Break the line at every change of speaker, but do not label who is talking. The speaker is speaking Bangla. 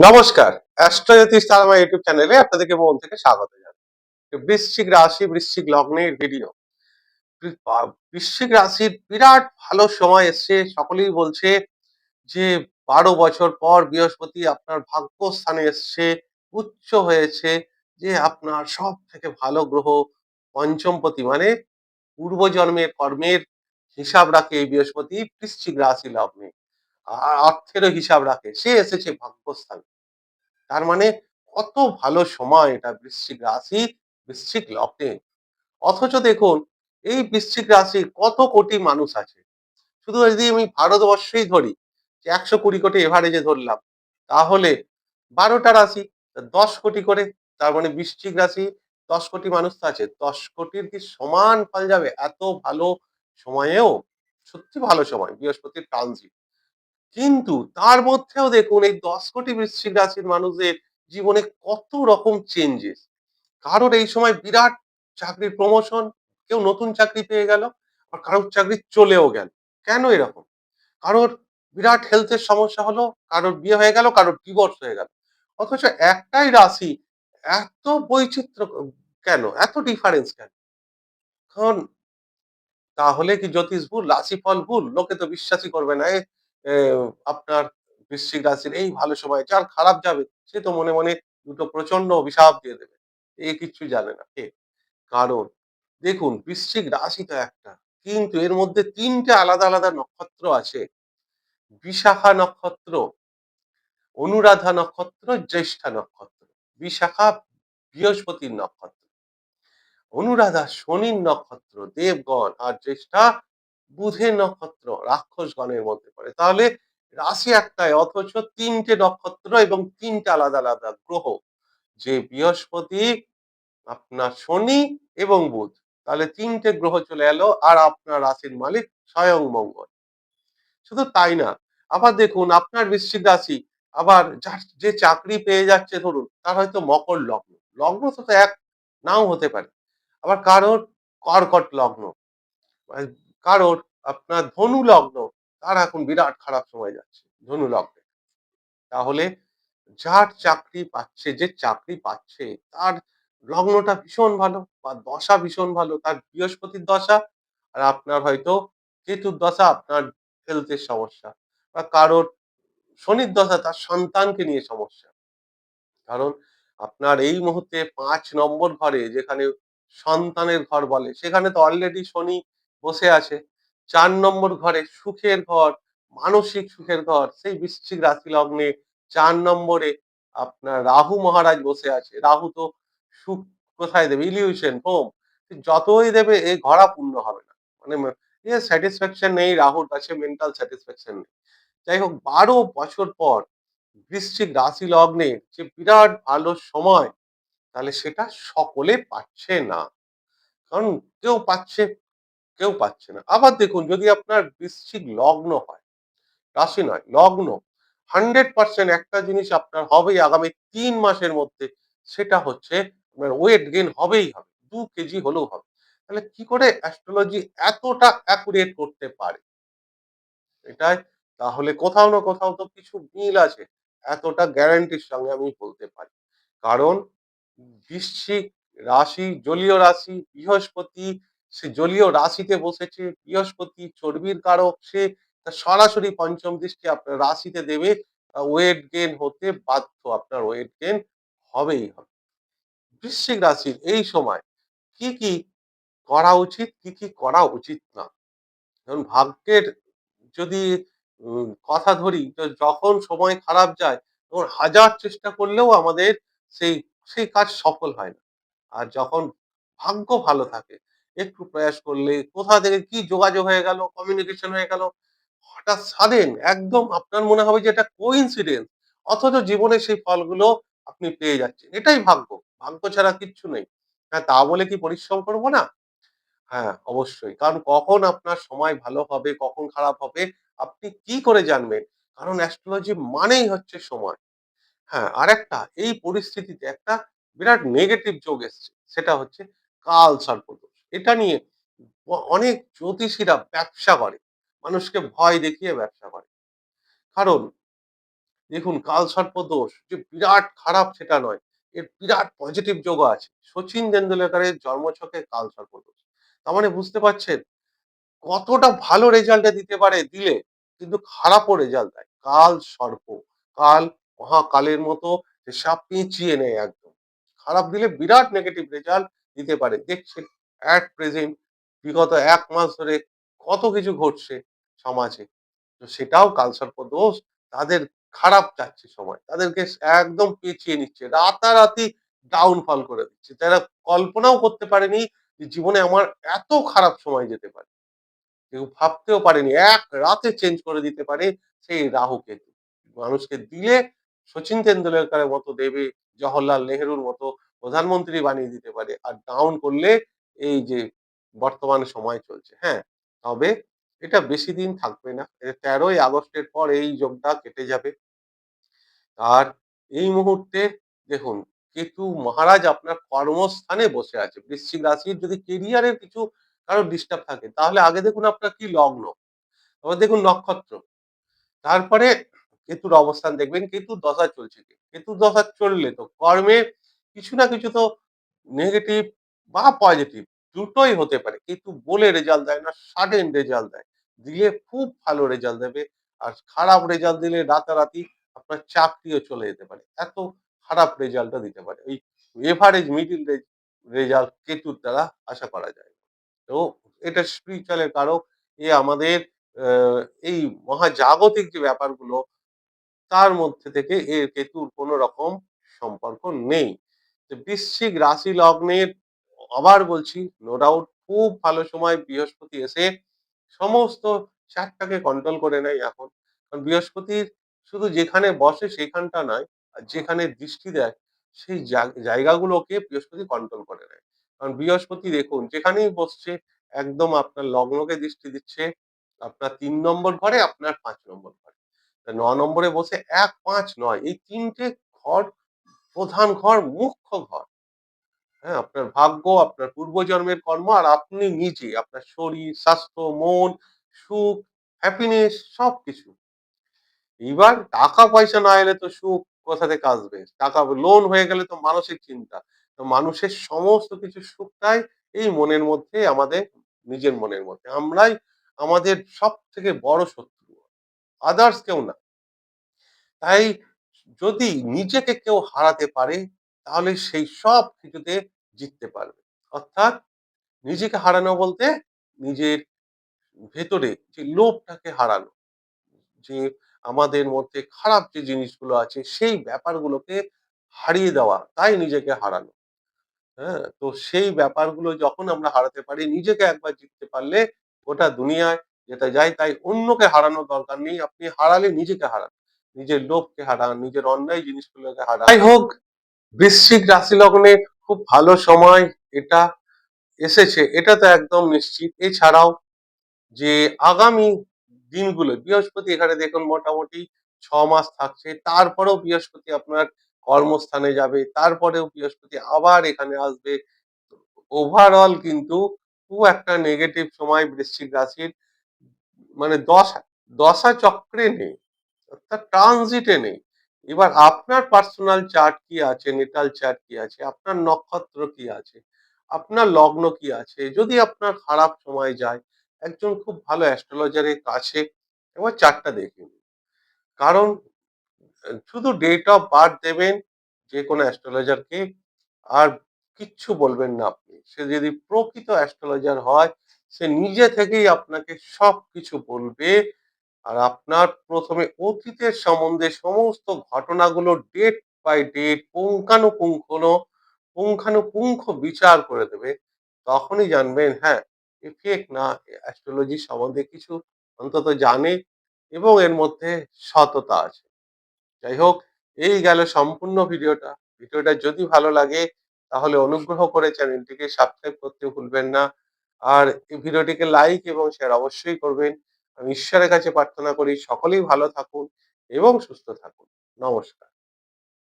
নমস্কার। অ্যাস্ট্রোজ্যোতিষ তারা আমার ইউটিউব চ্যানেলে আপনাদেরকে মন থেকে স্বাগত জানাই। বৃশ্চিক রাশি, বৃশ্চিক লগ্নের ভিডিও। বৃশ্চিক রাশির বিরাট ভালো সময় এসছে। সকলেই বলছে যে ১২ বছর পর বৃহস্পতি আপনার ভাগ্যস্থানে এসছে, উচ্চ হয়েছে, যে আপনার সবথেকে ভালো গ্রহ পঞ্চমপতি মানে পূর্বজন্মের কর্মের হিসাব রাখে এই বৃহস্পতি বৃশ্চিক রাশি লগ্নে। অর্থেরও হিসাব রাখে। সে এসেছে ভাগ্যস্থানে। তার মানে কত ভালো সময় এটা বৃশ্চিক রাশি, বৃশ্চিক লগ্নে। অথচ দেখুন এই বৃশ্চিক রাশির কত কোটি মানুষ আছে। শুধু যদি আমি ভারতবর্ষেই ধরি যে ১২০ কোটি এভারেজে ধরলাম, তাহলে ১২টা রাশি ১০ কোটি করে। তার মানে বৃশ্চিক রাশি ১০ কোটি মানুষ তো আছে। ১০ কোটির কি সমান ফল যাবে? এত ভালো সময়েও সত্যি ভালো সময় বৃহস্পতির ট্রানজিট। কিন্তু তার মধ্যেও দেখুন এই ১০ কোটি বৃশ্চিক রাশির মানুষদের জীবনে কত রকম চেঞ্জেস। কারোর এই সময় বিরাট চাকরির প্রমোশন, কেউ নতুন চাকরি পেয়ে গেল, আর কারোর চাকরি চলেও গেল। কেন এরকম? কারোর বিরাট হেলথের সমস্যা হলো, কারোর বিয়ে হয়ে গেল, কারোর ডিভোর্স হয়ে গেল। অথচ একটাই রাশি এত বৈচিত্র্য কেন? এত ডিফারেন্স কেন? কারণ তাহলে কি জ্যোতিষ ভুল? রাশিফল ভুল? লোকে তো বিশ্বাসই করবে না। এ আপনার বৃশ্চিক রাশির এই ভালো সময় যার খারাপ যাবে সে তো মনে, মনে দুটো প্রচন্ড অভিশাপ দিয়ে দেবে। এ কিচ্ছু জানে না কে? কারণ দেখুন বৃশ্চিক রাশি তো একটা। কিন্তু এর মধ্যে ৩ টে আলাদা, আলাদা নক্ষত্র আছে। বিশাখা নক্ষত্র, অনুরাধা নক্ষত্র, জ্যেষ্ঠা নক্ষত্র। বিশাখা বৃহস্পতির নক্ষত্র। অনুরাধা শনির নক্ষত্র দেবগণ, আর জ্যেষ্ঠা বুধের নক্ষত্র রাক্ষসগণের মধ্যে পড়ে। তাহলে রাশি একটাই অথচ ৩ টে নক্ষত্র এবং ৩ টে আলাদা আলাদা গ্রহ। যে বৃহস্পতি, আপনার শনি এবং বুধ। তাহলে ৩ টে গ্রহ চলে এলো আর আপনার রাশির মালিক স্বয়ং মঙ্গল। শুধু তাই না, আবার দেখুন আপনার বৃশ্চিক রাশি, আবার যার যে চাকরি পেয়ে যাচ্ছে ধরুন তার হয়তো মকর লগ্ন। লগ্ন তো এক নাও হতে পারে। আবার কারোর কর্কট লগ্ন, আ কারোর আপনার ধনু লগ্ন, তার এখন বিরাট খারাপ সময় যাচ্ছে ধনু লগ্নে। তাহলে যার চাকরি পাচ্ছে, যে চাকরি পাচ্ছে তার লগ্নটা ভীষণ ভালো বা দশা ভীষণ ভালো। তার বৃহস্পতির দশা, আর আপনার হয়তো কেতুর দশা, আপনার হেলথের সমস্যা। বা কারোর শনির দশা, তার সন্তানকে নিয়ে সমস্যা। কারণ আপনার এই মুহূর্তে ৫ নম্বর ঘরে, যেখানে সন্তানের ঘর বলে, সেখানে তো অলরেডি শনি বসে আছে। ৪ নম্বর ঘরে সুখের ঘর, মানসিক সুখের ঘর, সেই বৃশ্চিক রাশি লগ্নে ৪ নম্বরে আপনার রাহু মহারাজ বসে আছে। রাহু তো সুখ কোথায় দেবে? Illusion, home. যতই দেবে এই ঘরা পূর্ণ হবে না। মানে স্যাটিসফ্যাকশন নেই রাহুর কাছে, মেন্টাল স্যাটিসফ্যাকশন নেই। যাই হোক ১২ বছর পর বৃশ্চিক রাশি লগ্নে যে বিরাট ভালো সময়, তাহলে সেটা সকলে পাচ্ছে না। কারণ কেউ পাচ্ছে, কেউ পাচ্ছে না। আবার দেখুন যদি আপনার বৃশ্চিক লগ্ন হয়, রাশি নয় লগ্ন, 100% একটা জিনিস আপনার হবেই আগামী ৩ মাসের মধ্যে, সেটা হচ্ছে আপনার ওয়েট গেইন হবেই হবে। ২ কেজি হলেও হবে। তাহলে কি করে অ্যাস্ট্রোলজি এতটা অ্যাকুরেট করতে পারে? এটাই, তাহলে কোথাও না কোথাও তো কিছু মিল আছে। এতটা গ্যারান্টির সঙ্গে আমি বলতে পারি। কারণ বৃশ্চিক রাশি জলীয় রাশি, বৃহস্পতি সে জলীয় রাশিতে বসেছে। বৃহস্পতি চর্বির কারক, সে তার সরাসরি পঞ্চম দৃষ্টি আপনার রাশিতে দেবে। ওয়েট গেইন হতে বাধ্য, আপনার ওয়েট গেইন হবেই হবে। বৃশ্চিক রাশির এই সময় কি, কি করা উচিত, কি, কি করা উচিত না? যেমন ভাগ্যের যদি কথা ধরি, তো যখন সময় খারাপ যায় তখন হাজার চেষ্টা করলেও আমাদের সেই সেই কাজ সফল হয় না। আর যখন ভাগ্য ভালো থাকে, একটু প্রয়াস করলে কোথা থেকে কি যোগাযোগ হয়ে গেল, কমিউনিকেশন হয়ে গেল, হঠাৎ সাডেন একদম আপনার মনে হবে যে এটা কোইন্সিডেন্স, অথচ জীবনে সেই ফলগুলো আপনি পেয়ে যাচ্ছেন। এটাই ভাগ্য। ভাগ্য ছাড়া কিচ্ছু নেই। হ্যাঁ, তা বলে কি পরিশ্রম করব না? হ্যাঁ, অবশ্যই। কারণ কখন আপনার সময় ভালো হবে, কখন খারাপ হবে, আপনি কি করে জানবেন? কারণ অ্যাস্ট্রোলজি মানেই হচ্ছে সময়। হ্যাঁ, আরেকটা এই পরিস্থিতিতে একটা বিরাট নেগেটিভ যোগ এসছে। সেটা হচ্ছে কাল সর্পদোষ। এটা নিয়ে অনেক জ্যোতিষীরা ব্যবসা করে। মানুষকে ভয় দেখিয়ে ব্যবসা করে। কারণ দেখুন কালসর্প দোষ যে বিরাট খারাপ সেটা নয়। এর বিরাট পজিটিভ যোগও আছে। শচীন টেন্ডুলকারের জন্মছকে কালসর্প দোষ। তার মানে বুঝতে পারছেন কতটা ভালো রেজাল্ট দিতে পারে দিলে কিন্তু খারাপও রেজাল্ট দেয়। কাল সর্প, কাল মহাকালের মতো যে সাপ পেঁচিয়ে নেয় একদম। খারাপ দিলে বিরাট নেগেটিভ রেজাল্ট দিতে পারে। দেখছেন এট প্রেজেন্ট বিগত ১ মাস ধরে কত কিছু ঘটছে সমাজে। তো সেটাও কালসর্প দোষ। তাদের খারাপ যাচ্ছে সময়। তাদেরকে একদম পেঁচিয়ে নিচ্ছে। রাতারাতি ডাউনফল করে দিচ্ছে। তারা কল্পনাও করতে পারেনি যে জীবনে আমার এত খারাপ সময় যেতে পারে। কেউ ভাবতেও পারেনি এক রাতে চেঞ্জ করে দিতে পারে সেই রাহু-কেতু। মানুষকে দিলে শচীন টেন্ডুলকারের মতো দেবে, জওহরলাল নেহেরুর মতো প্রধানমন্ত্রী বানিয়ে দিতে পারে। আর ডাউন করলে এই যে বর্তমান সময় চলছে। হ্যাঁ, তবে এটা বেশি দিন থাকবে না। ১৩ই আগস্টের পর এই যোগটা কেটে যাবে। আর এই মুহূর্তে দেখুন কেতু মহারাজ আপনার কর্মস্থানে বসে আছে। বৃশ্চিক রাশির যদি কেরিয়ারের কিছু কারো ডিস্টার্ব থাকে তাহলে আগে দেখুন আপনার কি লগ্ন, তারপর দেখুন নক্ষত্র। তারপরে কেতুর অবস্থান দেখবেন কেতুর দশা চলছে কি? কেতুর দশা চললে তো কর্মে কিছু না কিছু তো নেগেটিভ বা পজিটিভ দুটোই হতে পারে। কেতু বলে রেজাল্ট দেয় না, সাডেন রেজাল্ট দেয়। দিলে খুব ভালো রেজাল্ট দেবে। আর খারাপ রেজাল্ট দিলে রাতারাতি আপনার চাকরিও চলে যেতে পারে। এত খারাপ রেজাল্টও দিতে পারে। ওই এভারেজ মিডল রেজাল্ট কেতুর দ্বারা আশা করা যায়। তো এটা স্পিরিচুয়াল এর কারক। এ আমাদের আ এই মহাজাগতিক যে ব্যাপারগুলো তার মধ্যে থেকে এর কেতুর কোন রকম সম্পর্ক নেই। তো বৃশ্চিক রাশি লগ্নের আবার বলছি নো ডাউট খুব ভালো সময় বৃহস্পতি এসে সমস্ত চার্টটাকে কন্ট্রোল করে নেয় এখন। কারণ বৃহস্পতির শুধু যেখানে বসে সেখানটা নয়, আর যেখানে দৃষ্টি দেয় সেই জায়গাগুলোকে বৃহস্পতি কন্ট্রোল করে নেয়। কারণ বৃহস্পতি দেখুন যেখানেই বসছে একদম আপনার লগ্নকে দৃষ্টি দিচ্ছে, আপনার ৩ নম্বর ঘরে, আপনার ৫ নম্বর ঘরে। ৯ নম্বরে বসে ১, ৫, ৯ এই ৩ টে ঘর প্রধান ঘর, মুখ্য ঘর। হ্যাঁ? আপনার ভাগ্য, আপনার পূর্বজন্মের কর্ম আর আপনি নিজে, আপনার শরীর, স্বাস্থ্য, মন, সুখ, হ্যাপিনেস সবকিছু। এইবার টাকা পয়সা না এলে তো সুখ কোথা থেকে আসবে? টাকা লোন হয়ে গেলে তো মানসিক চিন্তা। তো মানুষের সমস্ত কিছুর সুখটাই এই মনের মধ্যে আমাদের নিজের মনের মধ্যে। আমরাই আমাদের সবথেকে বড় শত্রু। আদার্স কেউ না। তাই যদি নিজেকে কেউ হারাতে পারে তাহলে সেই সব কিছুতে জিততে পারবে। অর্থাৎ নিজেকে হারানো বলতে নিজের ভেতরে যে লোভটাকে হারানো। যে আমাদের মধ্যে খারাপ যে জিনিসগুলো আছে সেই ব্যাপারগুলোকে হারিয়ে দেওয়া, তাই নিজেকে হারানো। হ্যাঁ? তো সেই ব্যাপারগুলো যখন আমরা হারাতে পারি, নিজেকে একবার জিততে পারলে গোটা দুনিয়ায় যেটা যায় তাই অন্যকে হারানোর দরকার নেই। আপনি হারালে নিজেকে হারান। নিজের লোভকে হারান, নিজের অন্যায় জিনিসগুলোকে হারান। যাই হোক বৃশ্চিক রাশি লগ্নের খুব ভালো সময় এটা এসেছে এটা তো একদম নিশ্চিত। এছাড়াও যে আগামী দিনগুলো বৃহস্পতি এখানে দেখুন মোটামুটি ৬ মাস থাকছে। তারপরেও বৃহস্পতি আপনার কর্মস্থানে যাবে। তারপরেও বৃহস্পতি আবার এখানে আসবে। ওভারঅল কিন্তু খুব একটা নেগেটিভ সময় বৃশ্চিক রাশির মানে দশা চক্রে নেই। অর্থাৎ ট্রানজিটে নেই। এবার আপনার পার্সোনাল চার্ট কি আছে, নেটাল চার্ট কি আছে, আপনার নক্ষত্র কি আছে, আপনার লগ্ন কি আছে, যদি আপনার খারাপ সময় যায় একজন খুব ভালো অ্যাস্ট্রোলজারের কাছে একবার চার্টটা দেখে নিন। কারণ শুধু ডেট অফ বার্থ দেবেন যেকোনো অ্যাস্ট্রোলজারকে আর কিচ্ছু বলবেন না আপনি। সে যদি প্রকৃত অ্যাস্ট্রোলজার হয় সে নিজে থেকেই আপনাকে সবকিছু বলবে আর আপনার ১ম এ অতীতের সম্বন্ধে সমস্ত ঘটনাগুলো ডেট বাই ডেট পুঙ্খানুপুঙ্খ বিচার করে দেবে। তখনই জানবেন হ্যাঁ, এ ফেক না অ্যাস্ট্রোলজি সম্বন্ধে কিছু অন্তত জানে এবং এর মধ্যে সততা আছে। যাই হোক, এই গেল সম্পূর্ণ ভিডিওটা। ভিডিওটা যদি ভালো লাগে তাহলে অনুগ্রহ করে চ্যানেলটিকে সাবস্ক্রাইব করতে ভুলবেন না। আর এই ভিডিওটিকে লাইক এবং শেয়ার অবশ্যই করবেন। আমি ঈশ্বরের কাছে প্রার্থনা করি সকলেই ভালো থাকুন এবং সুস্থ থাকুন। নমস্কার।